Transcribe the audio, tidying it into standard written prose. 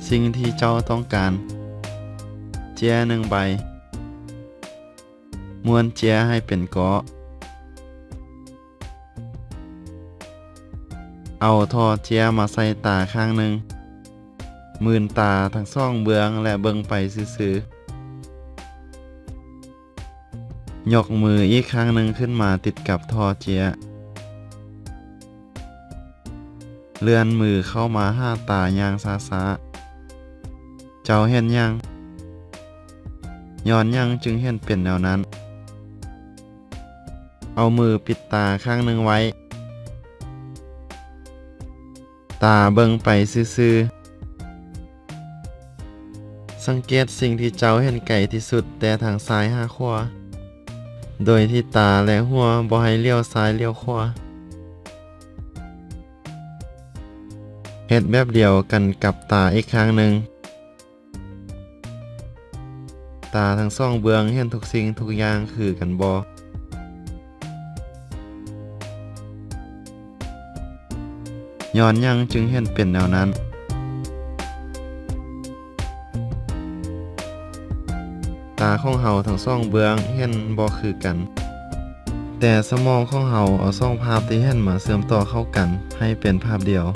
สิ่งที่เจ้าต้องการแจ1ใบม้วนแจให้เป็นเกาะเอาท่อแจมาใส่ตาข้างหนึ่งมื่นตาทั้งสองเบื้องและเบิ่งไปซื่อๆยกมืออีกครั้งหนึ่งขึ้นมาติดกับท่อแจเลื่อนมือเข้ามาหาตาอย่างช้าๆเจ้าเห็นยังย้อนยังจึงเห็นเป็นแนวนั้นเอามือปิดตาข้างหนึ่งไว้ตาเบิ่งไปซื่อๆสังเกตสิ่งที่เจ้าเห็นไกลที่สุดแต่ทางซ้ายหาขวาโดยที่ตาและหัวบ่ให้เลี้ยวซ้ายเลี้ยวขวาเฮ็ดแบบเดียวกันกับตาอีกครั้งหนึ่งตาทั้งสองเบื้องเห็นทุกสิ่งทุกอย่างคือกันบ่ย้อนยังจึงเห็นเป็นแนวนั้นตาของเฮาทั้งสองเบื้องเห็นบ่คือกันแต่สมองของเฮาเอาสองภาพที่เห็นมาเชื่อมต่อเข้ากันให้เป็นภาพเดียว